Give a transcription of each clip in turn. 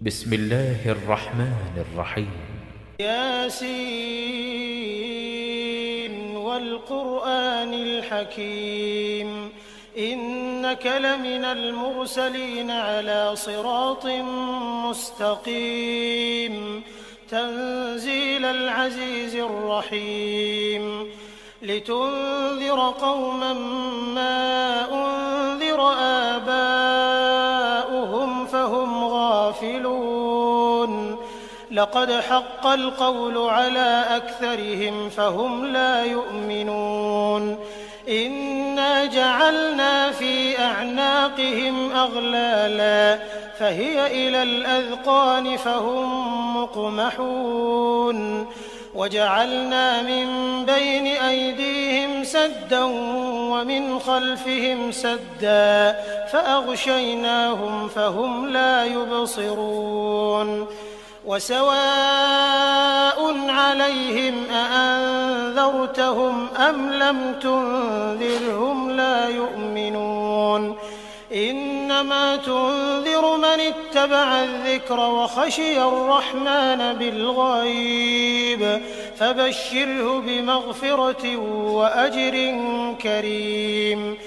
بسم الله الرحمن الرحيم. ياسين والقرآن الحكيم إنك لمن المرسلين على صراط مستقيم تنزيل العزيز الرحيم لتنذر قوما ما أنذر آباؤهم فهم غافلون لقد حق القول على أكثرهم فهم لا يؤمنون إنا جعلنا في أعناقهم أغلالا فهي إلى الأذقان فهم مقمحون وجعلنا من بين أيديهم سدا ومن خلفهم سدا فأغشيناهم فهم لا يبصرون وسواء عليهم أأنذرتهم أم لم تنذرهم لا يؤمنون إنما تنذر من اتبع الذكر وخشي الرحمن بالغيب فبشره بمغفرة وأجر كريم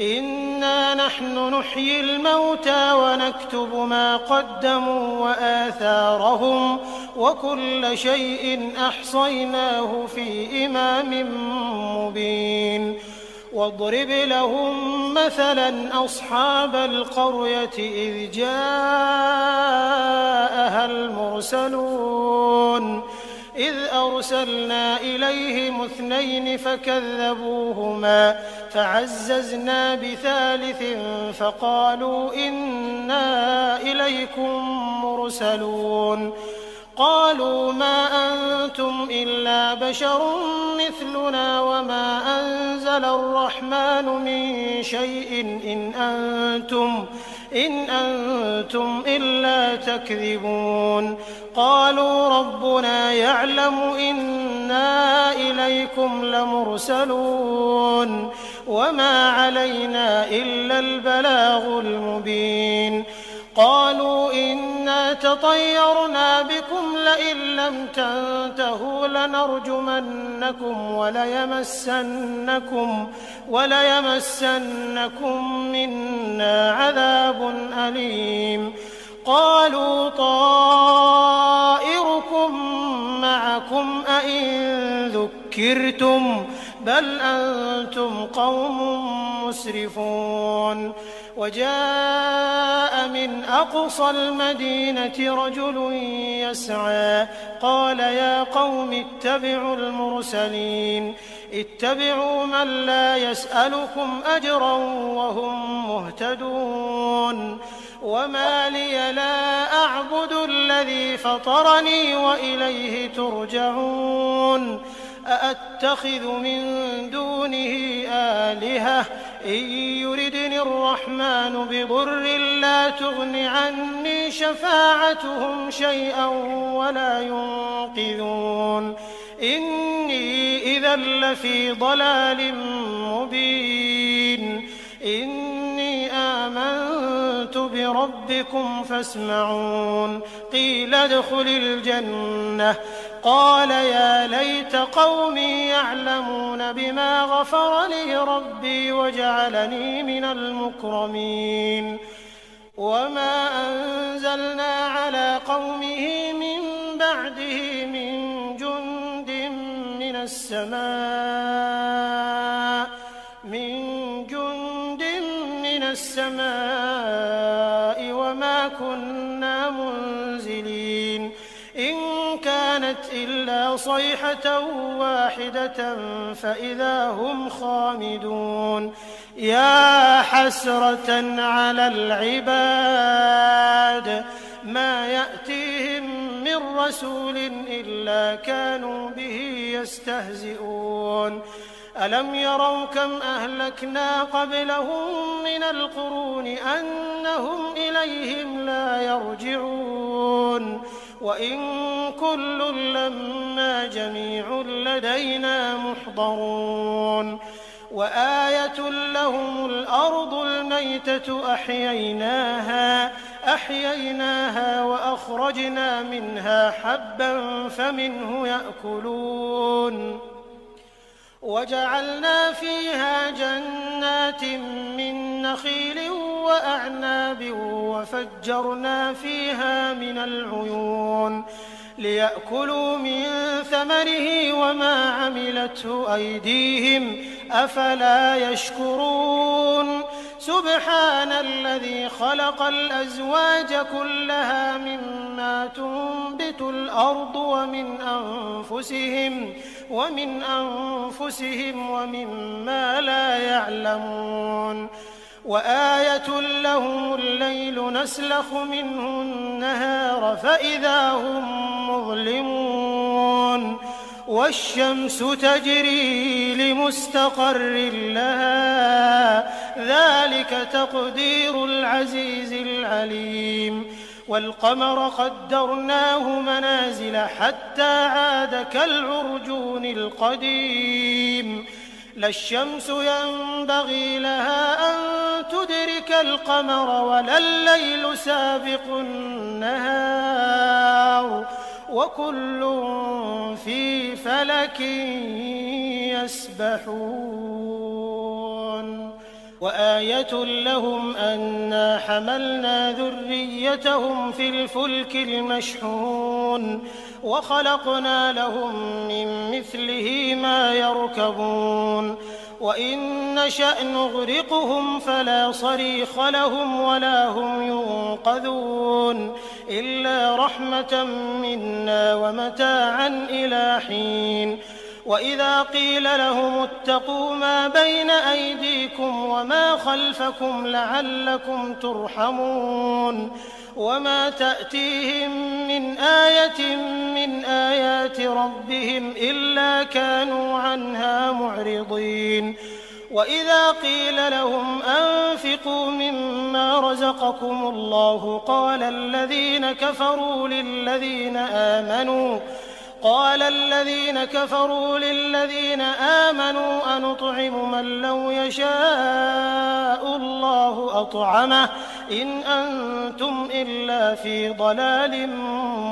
إنا نحن نحيي الموتى ونكتب ما قدموا وآثارهم وكل شيء أحصيناه في إمام مبين واضرب لهم مثلا أصحاب القرية إذ جاءها المرسلون إذ أرسلنا إليهم 2 فكذبوهما فعززنا بثالث فقالوا إنا إليكم مرسلون قالوا ما أنتم إلا بشر مثلنا وما أنزل الرحمن من شيء إن أنتم إلا تكذبون قالوا ربنا يعلم إنا إليكم لمرسلون وما علينا إلا البلاغ المبين قالوا إنا تطيرنا بكم لئن لم تنتهوا لنرجمنكم وليمسنكم منا عذاب أليم قالوا طائركم معكم أئن ذكرتم بل أنتم قوم مسرفون وجاء من أقصى المدينة رجل يسعى قال يا قوم اتبعوا المرسلين اتبعوا من لا يسألكم أجرا وهم مهتدون وما لي لا أعبد الذي فطرني وإليه ترجعون أأتخذ من دونه آلهة إن يردني الرحمن بضر لا تغن عني شفاعتهم شيئا ولا ينقذون إني إذا لفي ضلال مبين إني آمنت بربكم فاسمعون قيل ادخل الجنة قال يا ليت قومي يعلمون بما غفر لي ربي وجعلني من المكرمين وما أنزلنا على قومه من بعده من جند من السماء وما كنا منزلين إن كانت إلا صيحة واحدة فإذا هم خامدون يا حسرة على العباد ما يأتيهم من رسول إلا كانوا به يستهزئون ألم يروا كم أهلكنا قبلهم من القرون أنهم إليهم لا يرجعون وإن كل لما جميع لدينا محضرون وآية لهم الأرض الميتة أحييناها فأخرجنا منها حبا فمنه يأكلون وجعلنا فيها جنات من نخيل وأعناب وفجرنا فيها من العيون ليأكلوا من ثمره وما عملته أيديهم أفلا يشكرون سبحان الذي خلق الأزواج كلها مما تنبت الأرض ومن أنفسهم ومما لا يعلمون وآية لهم الليل نسلخ منه النهار فإذا هم مظلمون والشمس تجري لمستقر لها ذلك تقدير العزيز العليم والقمر قدرناه منازل حتى عاد كالعرجون القديم لا الشمس ينبغي لها أن تدرك القمر ولا الليل سابق النهار وكل في فلك يسبحون وآية لهم أنا حملنا ذريتهم في الفلك المشحون وخلقنا لهم من مثله ما يركبون وإن نشأ نغرقهم فلا صريخ لهم ولا هم ينقذون إلا رحمة منا ومتاعا إلى حين وإذا قيل لهم اتقوا ما بين أيديكم وما خلفكم لعلكم ترحمون وما تأتيهم من آية من آيات ربهم إلا كانوا عنها معرضين وإذا قيل لهم أنفقوا مما رزقكم الله قال الذين كفروا للذين آمنوا أنطعم من لو يشاء الله أطعمه إن أنتم إلا في ضلال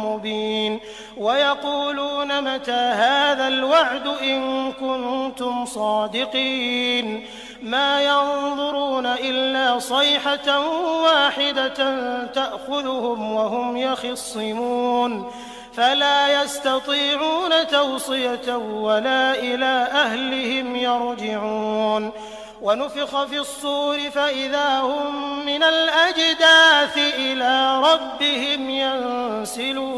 مبين ويقولون متى هذا الوعد إن كنتم صادقين ما ينظرون إلا صيحة واحدة تأخذهم وهم يخصمون فلا يستطيعون توصية ولا إلى أهلهم يرجعون ونفخ في الصور فإذا هم من الأجداث إلى ربهم ينسلون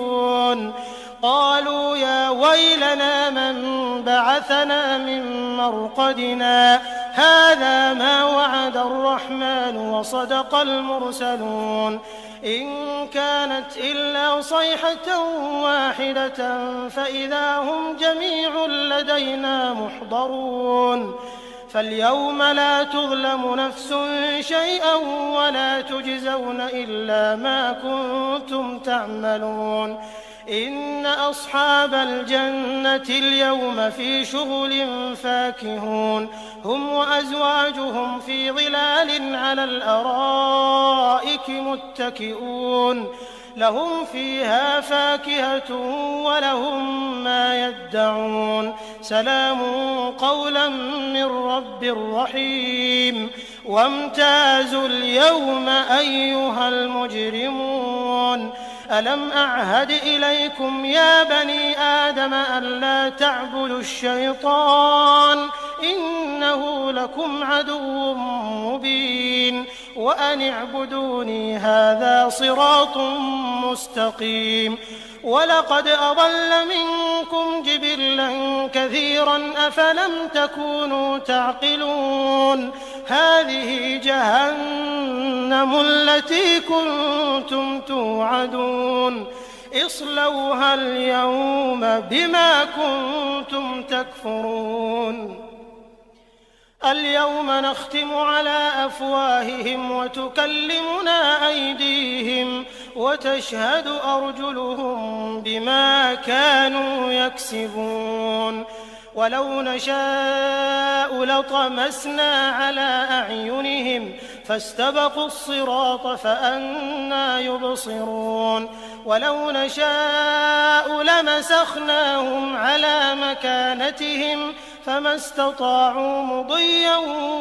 قالوا يا ويلنا من بعثنا من مرقدنا هذا ما وعد الرحمن وصدق المرسلون إن كانت إلا صيحة واحدة فإذا هم جميع لدينا محضرون فاليوم لا تظلم نفس شيئا ولا تجزون إلا ما كنتم تعملون إن أصحاب الجنة اليوم في شغل فاكهون هم وأزواجهم في ظلال على الأرائك متكئون لهم فيها فاكهة ولهم ما يدعون سلام قولا من رب رحيم وامتازوا اليوم أيها المجرمون ألم أعهد إليكم يا بني آدم ألا تعبدوا الشيطان إنه لكم عدو مبين وأن اعبدوني هذا صراط مستقيم ولقد أضل منكم جبلا كثيرا أفلم تكونوا تعقلون هذه جهنم التي كنتم توعدون اصلوها اليوم بما كنتم تكفرون اليوم نختم على أفواههم وتكلمنا أيديهم وتشهد أرجلهم بما كانوا يكسبون ولو نشاء لطمسنا على أعينهم فاستبقوا الصراط فأنى يبصرون ولو نشاء لمسخناهم على مكانتهم فما استطاعوا مضيا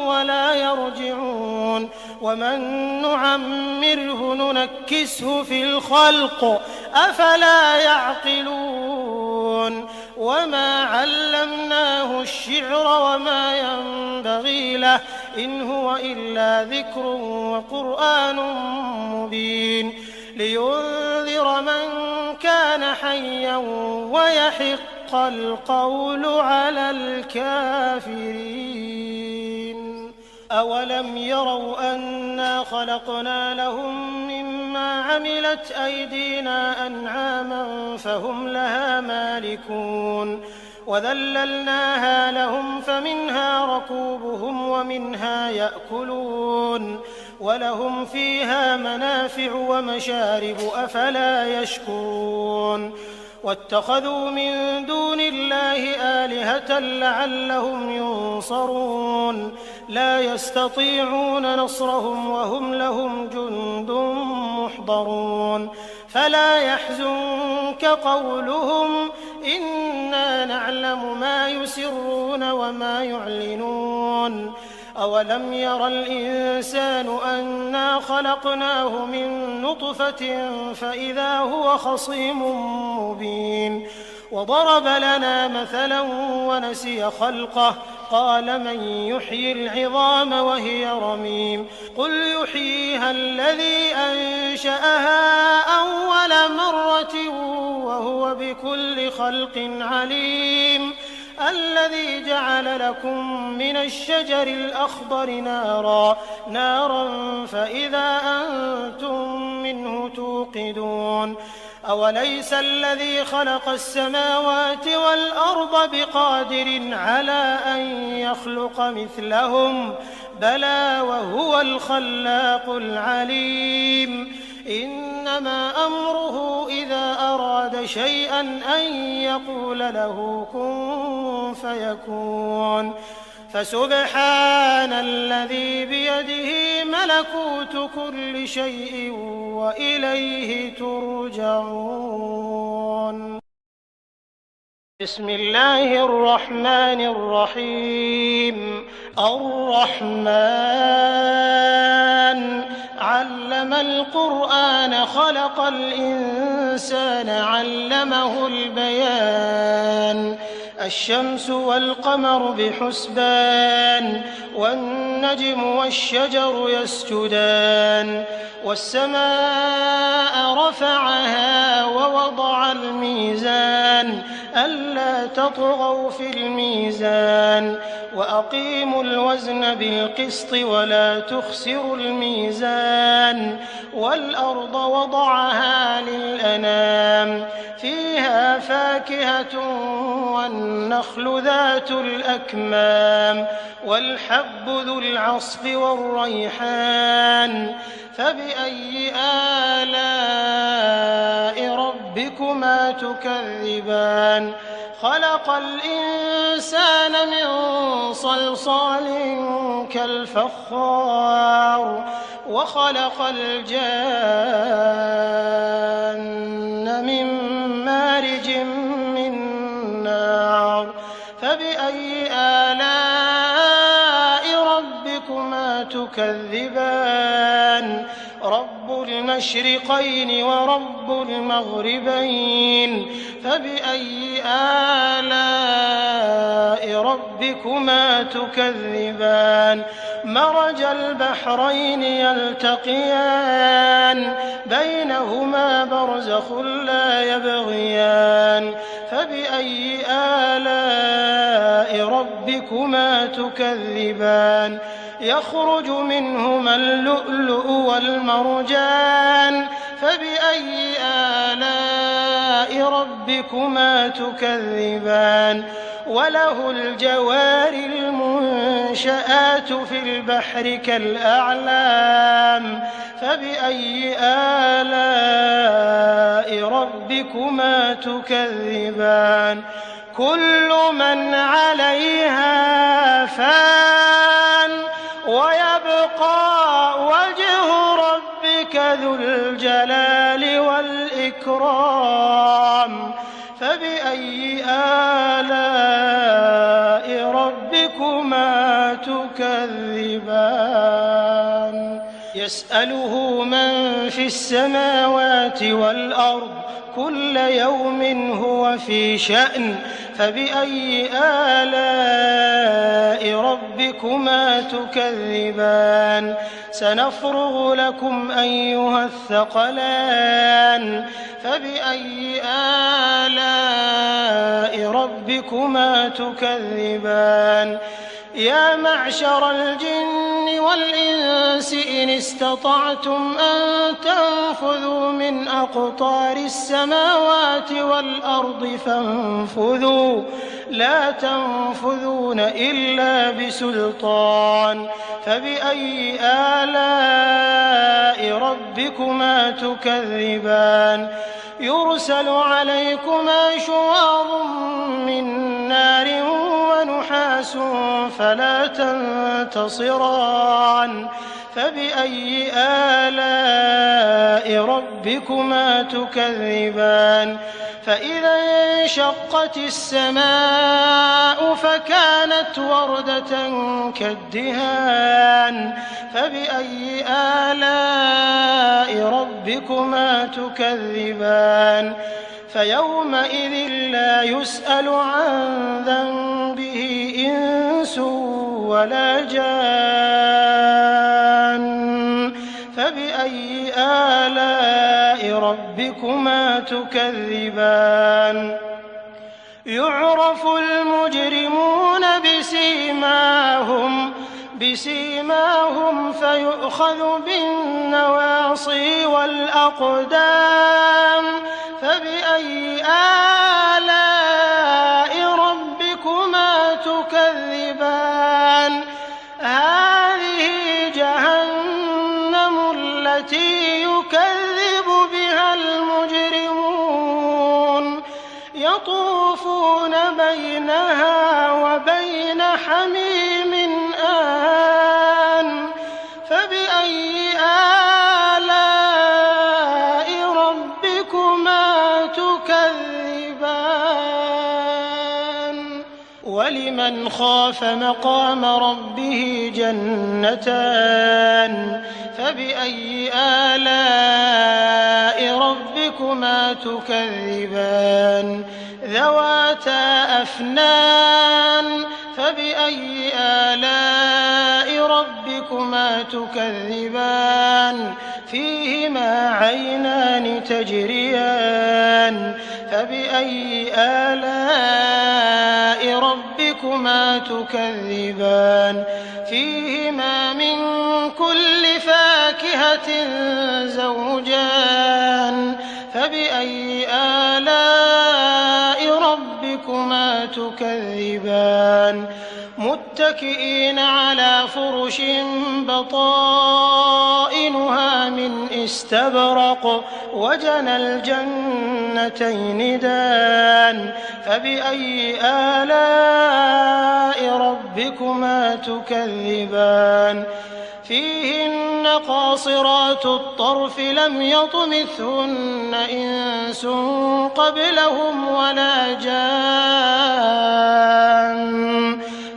ولا يرجعون ومن نعمره ننكسه في الخلق أفلا يعقلون وما علمناه الشعر وما ينبغي له إن هو إلا ذكر وقرآن مبين لينذر من كان حيا ويحق القول على الكافرين أولم يروا أنا خلقنا لهم مما عملت أيدينا أنعاما فهم لها مالكون وذللناها لهم فمنها ركوبهم ومنها يأكلون ولهم فيها منافع ومشارب أفلا يشكرون واتخذوا من دون الله آلهة لعلهم ينصرون لا يستطيعون نصرهم وهم لهم جند محضرون فلا يحزنك قولهم إنا نعلم ما يسرون وما يعلنون أولم ير الإنسان أنا خلقناه من نطفة فإذا هو خصيم مبين وضرب لنا مثلا ونسي خلقه قال من يحيي العظام وهي رميم قل يحييها الذي أنشأها أول مرة وهو بكل خلق عليم الذي جعل لكم من الشجر الأخضر نارا فإذا أنتم منه توقدون أوليس الذي خلق السماوات والأرض بقادر على أن يخلق مثلهم بلى وهو الخلاق العليم إنما أمره إذا أراد شيئا أن يقول له كن فيكون فسبحان الذي بيده ملكوت كل شيء وإليه ترجعون بسم الله الرحمن الرحيم الرحمن علم القرآن خلق الإنسان علمه البيان الشمس والقمر بحسبان والنجم والشجر يسجدان والسماء رفعها ووضع الميزان ألا تطغوا في الميزان وأقيموا الوزن بالقسط ولا تخسروا الميزان والأرض وضعها للأنام فيها فاكهة والنخل ذات الأكمام والحب ذو العصف والريحان فبأي آلاء ربكما تكذبان خلق الإنسان من صلصال كالفخار وخلق الجان من مارج من نار فبأي آلاء ربكما تكذبان رب المشرقين ورب المغربين فبأي آلاء ربكما تكذبان مرج البحرين يلتقيان بينهما برزخ لا يبغيان فبأي آلاء ربكما تكذبان يخرج منهما اللؤلؤ والمرجان فبأي آلاء ربكما تكذبان وله الجوار المنشآت في البحر كالأعلام فبأي آلاء ربكما تكذبان كل من عليها فان ويبقى وجه ربك ذو الجلال والإكرام والإكرام فبأي آلاء ربكما تكذبان يسأله من في السماوات والأرض كل يوم هو في شأن فبأي آلاء ربكما تكذبان سنفرغ لكم أيها الثقلان فبأي آلاء ربكما تكذبان يا معشر الجن والإنس إن استطعتم أن تنفذوا من أقطار السماوات والأرض فانفذوا لا تنفذون إلا بسلطان فبأي آلاء ربكما تكذبان يرسل عليكما شواظ من نار ونحاس فلا تنتصران فبأي آلاء ربكما تكذبان فإذا انشقت السماء فكانت وردة كالدهان فبأي آلاء ربكما تكذبان فيومئذ لا يسأل عن ذنبه إنس ولا جان فبأي آلاء ربكما تكذبان يعرف المجرمون بسيماهم فيؤخذ بالنواصي والأقدام فبأي آلاء ربكما تكذبان هذه جهنم التي يكذب بها المجرمون يطوفون بينها وبين حميم آن فبأي آلاء ربكما تكذبان ولمن خاف مقام ربه جنتان فبأي آلاء ربكما تكذبان ذواتا أفنان فبأي آلاء ربكما تكذبان فيهما عينان تجريان فبأي آلاء ربكما تكذبان فيهما من كل فاكهة زوجان فبأي آلاء ربكما تكذبان متكئين على فرش بطائنها من استبرق وجنى الجنتين دان فبأي آلاء ربكما تكذبان فيهن قاصرات الطرف لم يطمثهن إنس قبلهم ولا جان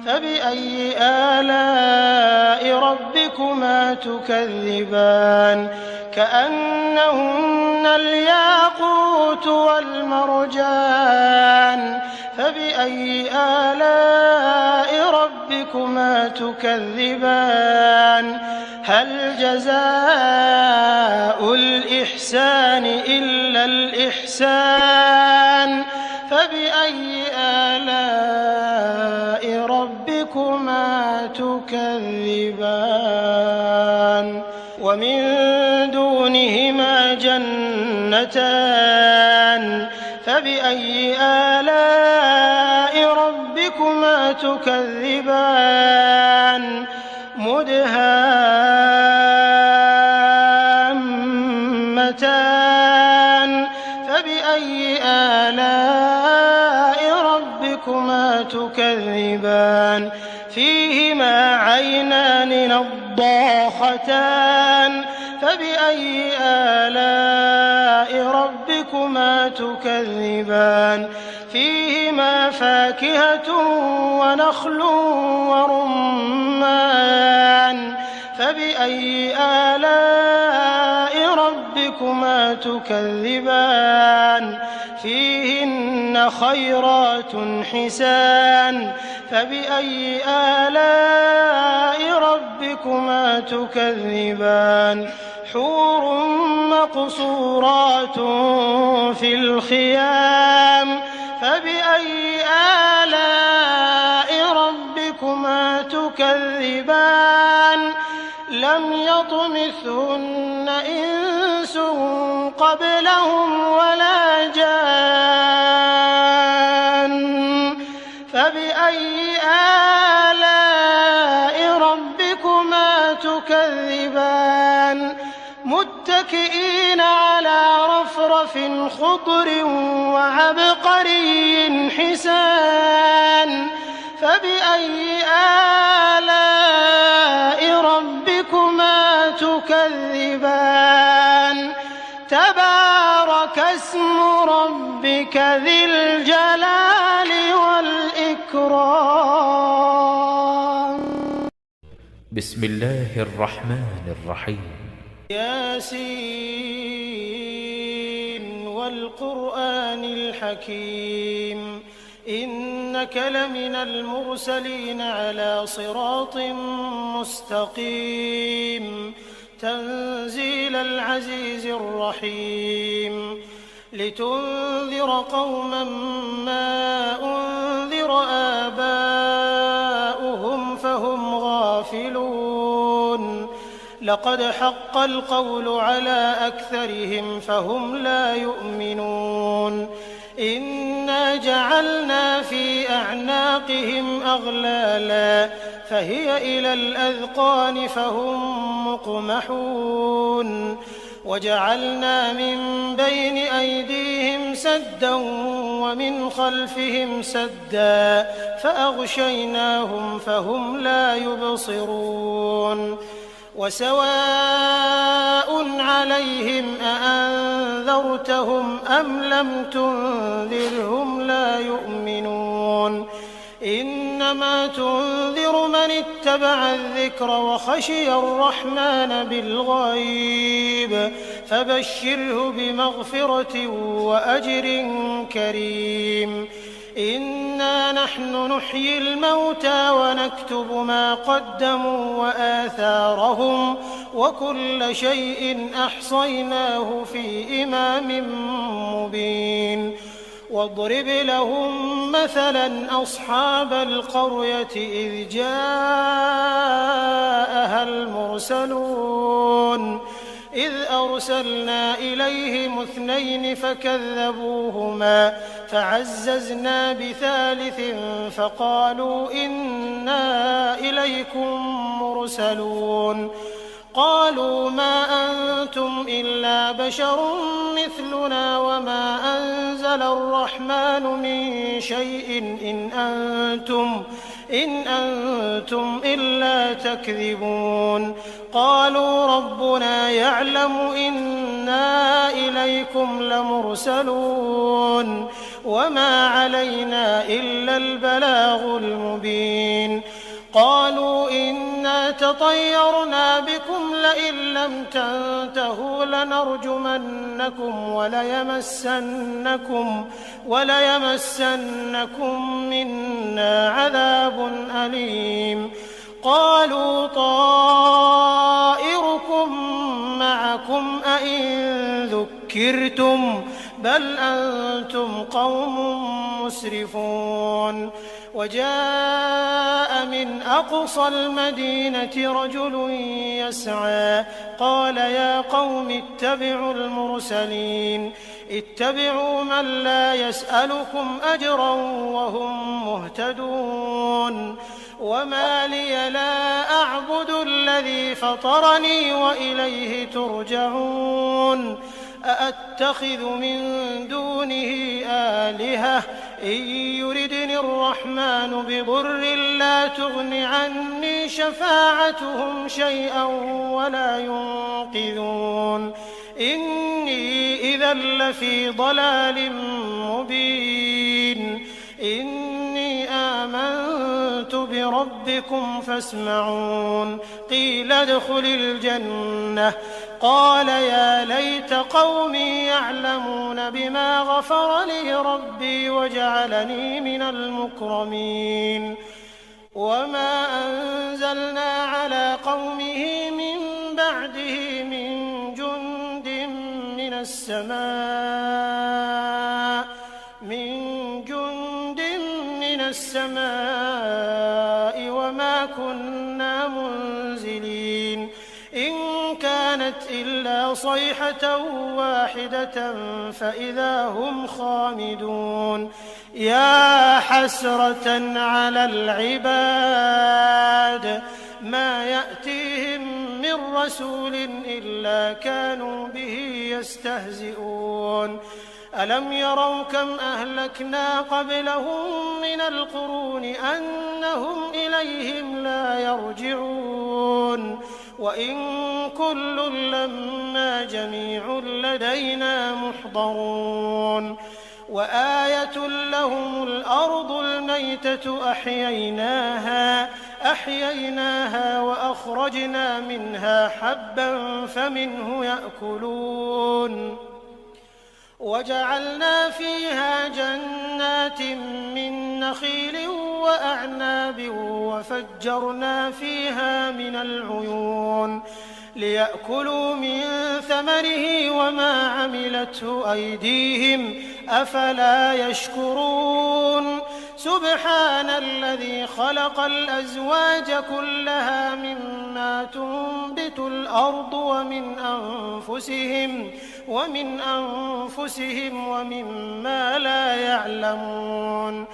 فبأي آلاء ربكما تكذبان كأنهن الياقوت والمرجان فبأي آلاء ربكما تكذبان هل جزاء الإحسان إلا الإحسان فبأي آلاء ربكما تكذبان ومن دونهما جنتان فبأي آلاء ربكما تكذبان مدهامتان فبأي آلاء ربكما تكذبان فيهما عينان نضاختان فبأي آلاء ربكما ربكما تكذبان فيهما فاكهة ونخل ورمان فبأي آلاء ربكما تكذبان فيهن خيرات حسان فبأي آلاء ربكما تكذبان حور مقصورات في الخيام فبأي آلاء ربكما تكذبان لم يطمثهن إنس قبلهم ولا جان فبأي آلاء ربكما تكذبان متكئين على رفرف خضر وعبقري حسان فبأي آلاء ربكما تكذبان تبارك اسم ربك ذي الجلال والإكرام. بسم الله الرحمن الرحيم. ياسين والقرآن الحكيم إنك لمن المرسلين على صراط مستقيم تنزيل العزيز الرحيم لتنذر قوما ما أنذر آباؤهم فهم غافلون لقد حق القول على أكثرهم فهم لا يؤمنون إنا جعلنا في أعناقهم أغلالا فهي إلى الأذقان فهم مقمحون وجعلنا من بين أيديهم سدا ومن خلفهم سدا فأغشيناهم فهم لا يبصرون وسواء عليهم أأنذرتهم أم لم تنذرهم لا يؤمنون إنما تنذر من اتبع الذكر وخشي الرحمن بالغيب فبشره بمغفرة وأجر كريم إنا نحن نحيي الموتى ونكتب ما قدموا وآثارهم وكل شيء أحصيناه في إمام مبين واضرب لهم مثلا أصحاب القرية إذ جاءها المرسلون إذ أرسلنا إليهم 2 فكذبوهما فعززنا بثالث فقالوا إنا إليكم مرسلون قالوا ما أنتم إلا بشر مثلنا وما أنزل الرحمن من شيء إن أنتم إلا تكذبون قالوا ربنا يعلم إنا إليكم لمرسلون وما علينا إلا البلاغ المبين قالوا إنا تطيرنا بكم لئن لم تنتهوا لنرجمنكم وليمسنكم منا عذاب أليم قالوا طائركم معكم أئن ذكرتم بل أنتم قوم مسرفون وجاء من أقصى المدينة رجل يسعى قال يا قوم اتبعوا المرسلين اتبعوا من لا يسألكم أجرا وهم مهتدون وما لي لا أعبد الذي فطرني وإليه ترجعون أأتخذ من دونه آلهة إن يردني الرحمن بضر لا تغن عني شفاعتهم شيئا ولا ينقذون إني إذا لفي ضلال مبين إني آمنت بربكم فاسمعون قيل ادخل الجنة قال يا ليت قومي يعلمون بما غفر لي ربي وجعلني من المكرمين وما أنزلنا على قومه من بعده من جند من السماء وما كنا منزلين إن كانت إلا صيحة واحدة فإذا هم خامدون يا حسرة على العباد ما يأتيهم من رسول إلا كانوا به يستهزئون ألم يروا كم أهلكنا قبلهم من القرون أنهم إليهم لا يرجعون وإن كل لما جميع لدينا محضرون وآية لهم الأرض الميتة أحييناها وأخرجنا منها حبا فمنه يأكلون وجعلنا فيها جنات من نخيل وأعناب وفجرنا فيها من العيون ليأكلوا من ثمره وما عملته أيديهم أفلا يشكرون سبحان الذي خلق الأزواج كلها مما تنبت الأرض ومن أنفسهم ومما لا يعلمون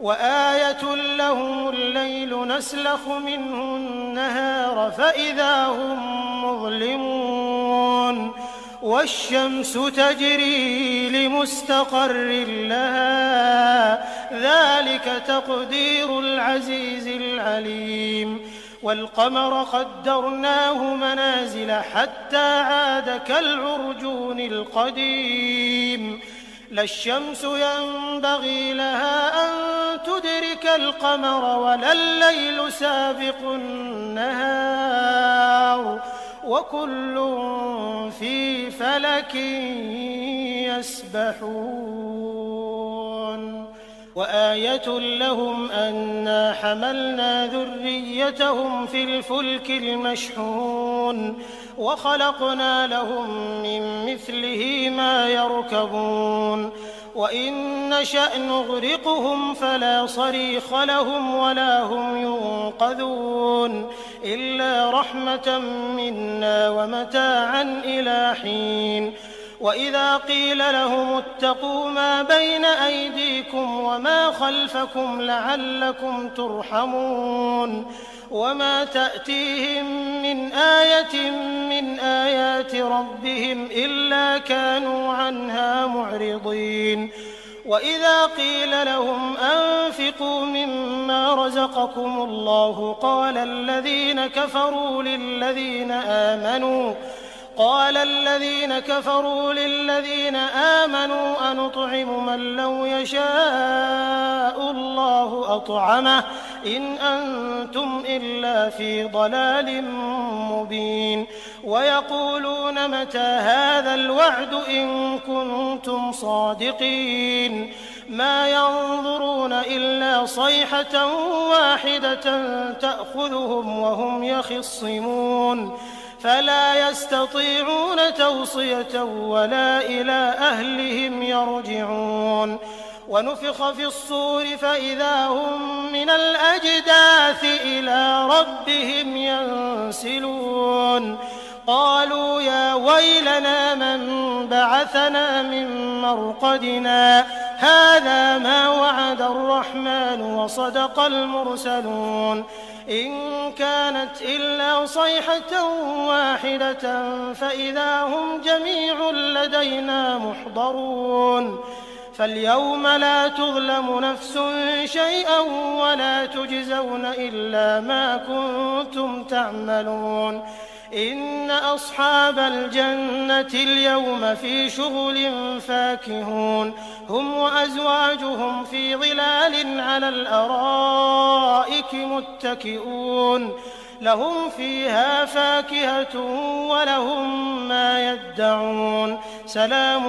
وآية لهم الليل نسلخ منه النهار فإذا هم مظلمون والشمس تجري لمستقر لها ذلك تقدير العزيز العليم والقمر قدرناه منازل حتى عاد كالعرجون القديم لا الشمس ينبغي لها أن تدرك القمر ولا الليل سابق النهار وكل في فلك يسبحون وآية لهم أنا حملنا ذريتهم في الفلك المشحون وخلقنا لهم من مثله ما يركبون وإن نشأ نغرقهم فلا صريخ لهم ولا هم ينقذون إلا رحمة منا ومتاعا إلى حين وإذا قيل لهم اتقوا ما بين أيديكم وما خلفكم لعلكم ترحمون وما تأتيهم من آية من آيات ربهم إلا كانوا عنها معرضين وإذا قيل لهم أنفقوا مما رزقكم الله قال الذين كفروا للذين آمنوا أنطعم من لو يشاء الله أطعمه إن أنتم إلا في ضلال مبين ويقولون متى هذا الوعد إن كنتم صادقين ما ينظرون إلا صيحة واحدة تأخذهم وهم يخصمون فلا يستطيعون توصية ولا إلى أهلهم يرجعون ونفخ في الصور فإذا هم من الأجداث إلى ربهم ينسلون قالوا يا ويلنا من بعثنا من مرقدنا هذا ما وعد الرحمن وصدق المرسلون إن كانت إلا صيحة واحدة فإذا هم جميع لدينا محضرون فاليوم لا تظلم نفس شيئا ولا تجزون إلا ما كنتم تعملون إن أصحاب الجنة اليوم في شغل فاكهون هم وأزواجهم في ظلال على الأرائك متكئون لهم فيها فاكهة ولهم ما يدعون سلام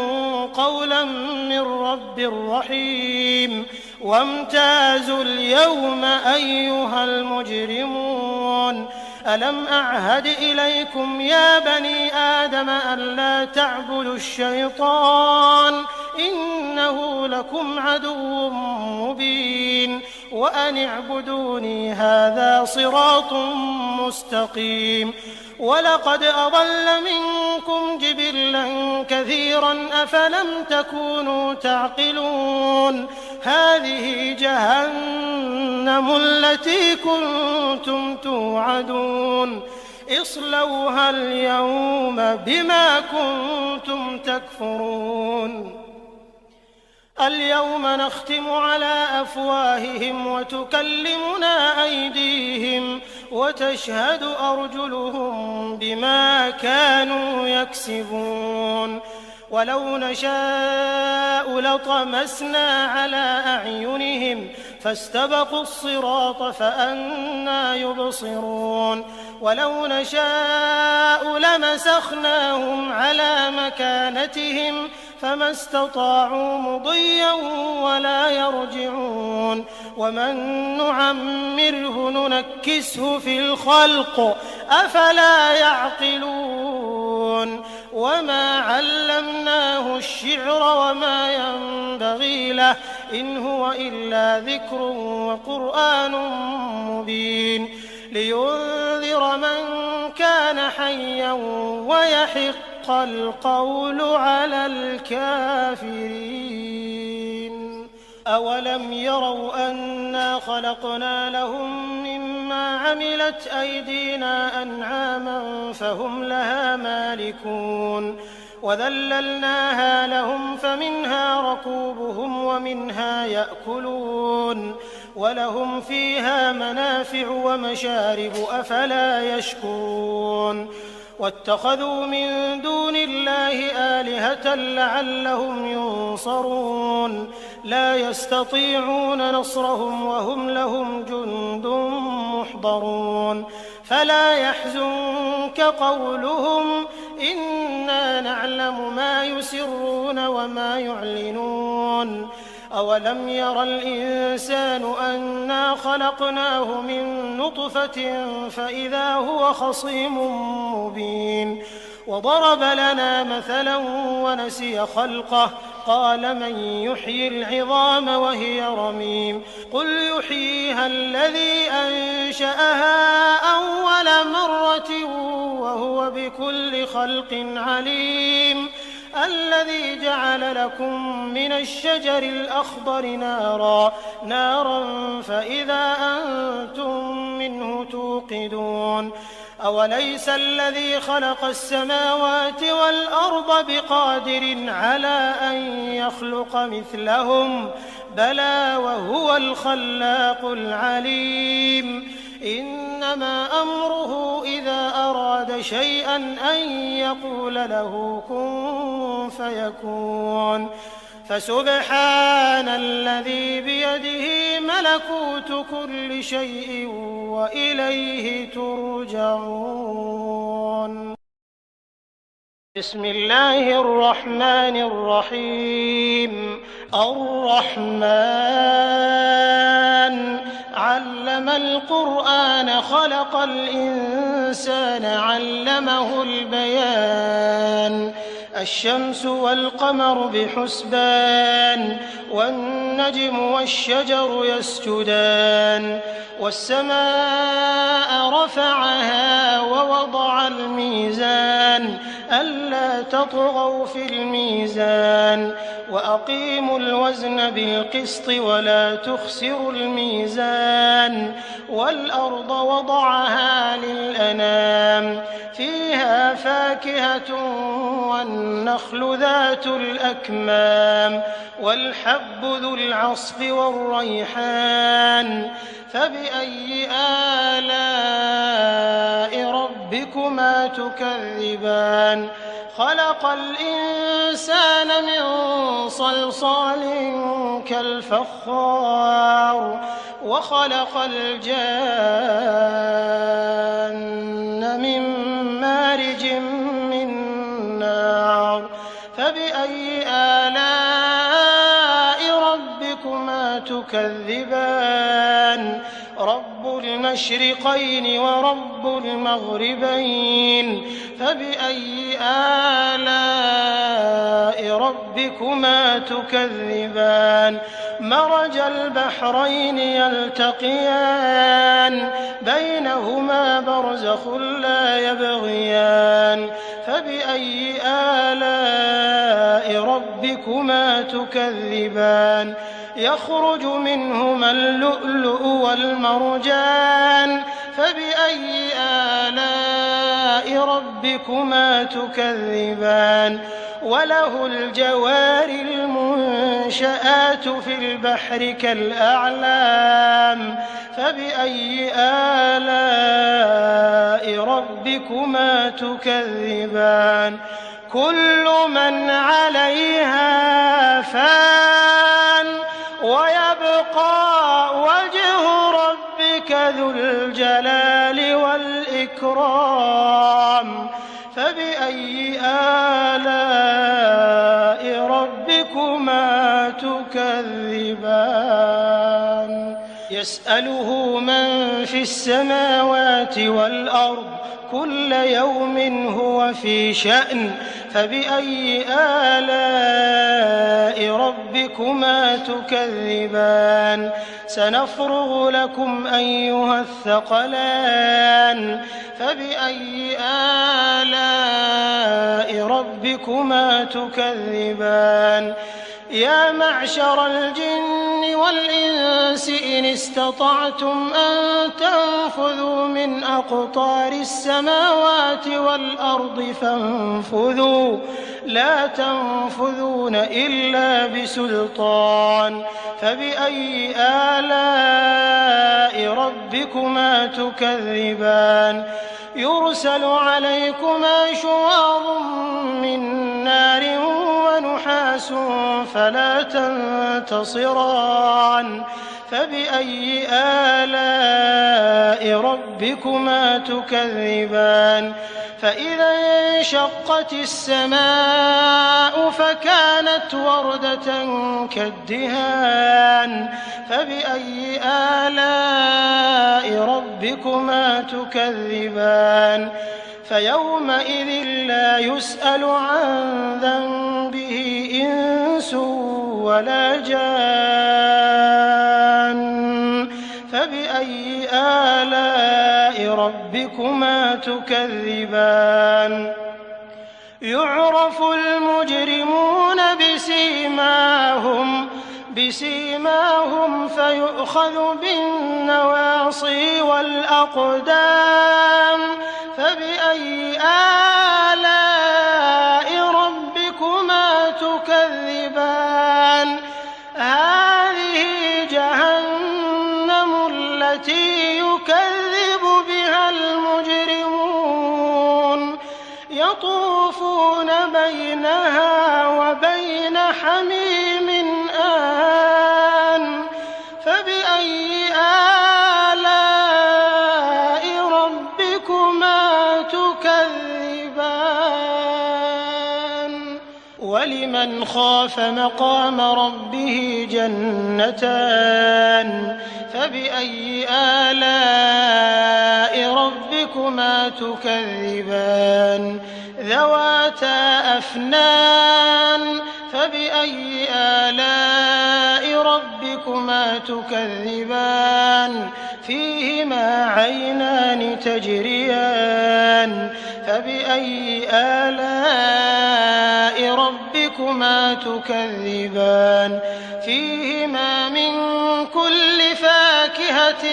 قولا من رب رحيم وامتازوا اليوم أيها المجرمون ألم أعهد إليكم يا بني آدم ألا تعبدوا الشيطان إنه لكم عدو مبين وأن اعبدوني هذا صراط مستقيم ولقد أضل منكم جبلا كثيرا أفلم تكونوا تعقلون هذه جهنم التي كنتم توعدون اصلوها اليوم بما كنتم تكفرون اليوم نختم على أفواههم وتكلمنا أيديهم وتشهد أرجلهم بما كانوا يكسبون ولو نشاء لطمسنا على أعينهم فاستبقوا الصراط فأنى يبصرون ولو نشاء لمسخناهم على مكانتهم فما استطاعوا مضيا ولا يرجعون ومن نعمره ننكسه في الخلق أفلا يعقلون وما علمناه الشعر وما ينبغي له إن هو إلا ذكر وقرآن مبين لينذر من كان حيا ويحق القول على الكافرين أولم يروا أنا خلقنا لهم مما عملت أيدينا أنعاما فهم لها مالكون وذللناها لهم فمنها ركوبهم ومنها يأكلون ولهم فيها منافع ومشارب أفلا يشكرون واتخذوا من دون الله آلهة لعلهم ينصرون لا يستطيعون نصرهم وهم لهم جند محضرون فلا يحزنك قولهم إنا نعلم ما يسرون وما يعلنون أولم ير الإنسان أنا خلقناه من نطفة فإذا هو خصيم مبين وضرب لنا مثلا ونسي خلقه قال من يحيي العظام وهي رميم قل يحييها الذي أنشأها أول مرة وهو بكل خلق عليم الذي جعل لكم من الشجر الأخضر نارا فإذا أنتم منه توقدون أوليس الذي خلق السماوات والأرض بقادر على أن يخلق مثلهم بلى وهو الخلاق العليم إنما أمره إذا أراد شيئا أن يقول له كن فيكون فسبحان الذي بيده ملكوت كل شيء وإليه ترجعون بسم الله الرحمن الرحيم الرحمن علم القرآن خلق الإنسان علمه البيان الشمس والقمر بحسبان والنجم والشجر يسجدان والسماء رفعها ووضع الميزان ألا تطغوا في الميزان وأقيموا الوزن بالقسط ولا تخسروا الميزان والأرض وضعها للأنام فيها فاكهة والنخل ذات الأكمام والحب ذو العصف والريحان فبأي آلاء ربكما تكذبان خلق الإنسان من صلصال كالفخار وخلق الجان من مارج من نار فبأي آلاء ربكما تكذبان رب المشرقين ورب المغربين فبأي آلاء ربكما تكذبان مرج البحرين يلتقيان بينهما برزخ لا يبغيان فبأي آلاء ربكما تكذبان يخرج منهما اللؤلؤ والمرجان فبأي آلاء ربكما تكذبان وله الجوار المنشآت في البحر كالأعلام فبأي آلاء ربكما تكذبان كل من عليها فان ويبقى وجه ربك ذو الجلال والإكرام فبأي آلاء ربكما تكذبان يسأله من في السماوات والأرض كل يوم هو في شأن فبأي آلاء ربكما تكذبان سنفرغ لكم أيها الثقلان فبأي آلاء ربكما تكذبان يا معشر الجن والإنس إن استطعتم أن تنفذوا من أقطار السماوات والأرض فانفذوا لا تنفذون إلا بسلطان فبأي آلاء ربكما تكذبان يرسل عليكما شواظ من نار ونحاس فلا تنتصران فبأي آلاء ربكما تكذبان فإذا انشقت السماء فكانت وردة كالدهان فبأي آلاء ربكما تكذبان فيومئذ لا يسأل عن ذنبه إنس ولا جان فبأي آلاء ربكما تكذبان يعرف المجرمون بسيماهم فيؤخذ بالنواصي والأقدام فبأي آلاء ربكما تكذبان هذه جهنم التي يكذب بها المجرمون يطوفون بينها وبين حميم آن فبأي آلاء ربكما تكذبان ولمن خاف مقام ربه جنتان فبأي آلاء ربكما تكذبان ذواتا أفنان فبأي آلاء ربكما تكذبان فيهما عينان تجريان فبأي آلاء ربكما تكذبان فيهما من كل فاكهة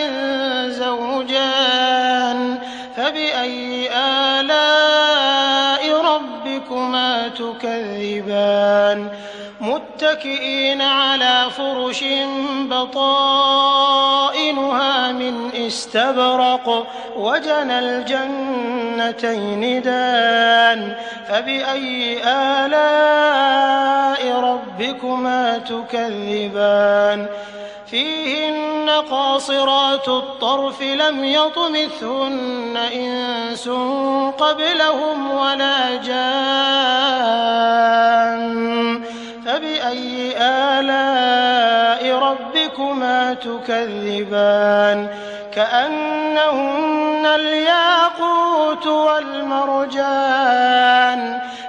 زوجان فبأي آلاء ربكما تكذبان متكئين على فرش بطائنها من استبرق وجنى الجنتين دان فبأي آلاء ربكما تكذبان فيهن قاصرات الطرف لم يطمثهن إنس قبلهم ولا جان فبأي آلاء ربكما تكذبان كأنهن الياقوت والمرجان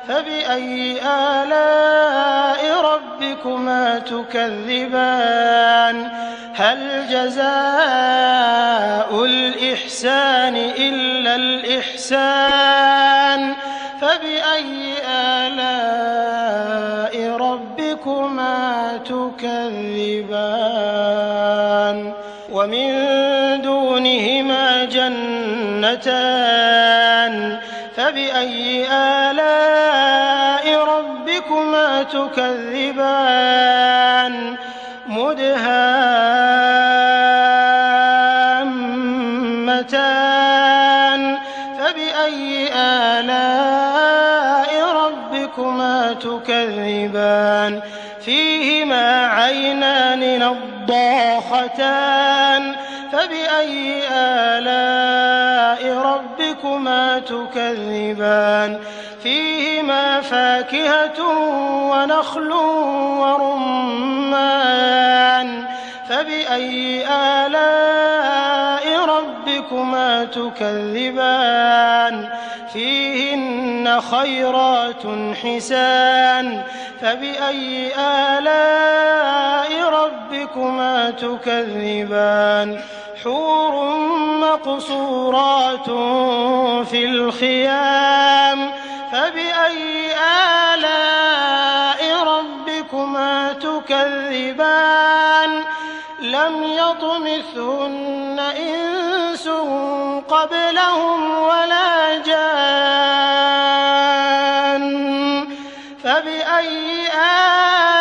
فبأي آلاء ربكما تكذبان هل جزاء الإحسان إلا الإحسان فبأي آلاء ربكما تكذبان ومن دونهما جنتان فبأي آلاء ربكما تكذبان مدهامتان فبأي آلاء ربكما تكذبان فيهما عينان نضاختان فبأي آلاء ربكما تكذبان فيهما فاكهة ونخل ورمان فبأي آلاء ربكما تكذبان فيهن خيرات حسان فبأي آلاء ربكما تكذبان حور مقصورات في الخيام فبأي آلاء ربكما تكذبان لم يطمثهن إنس قبلهم ولا جان فبأي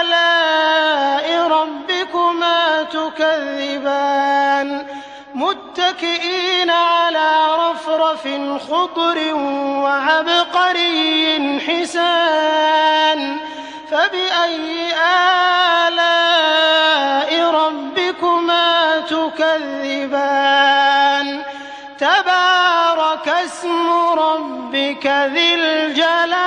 آلاء ربكما تكذبان متكئين على رفرف خضر وعبقري حسان فبأي آلاء ربكما تكذبان تبارك اسم ربك ذي الجلال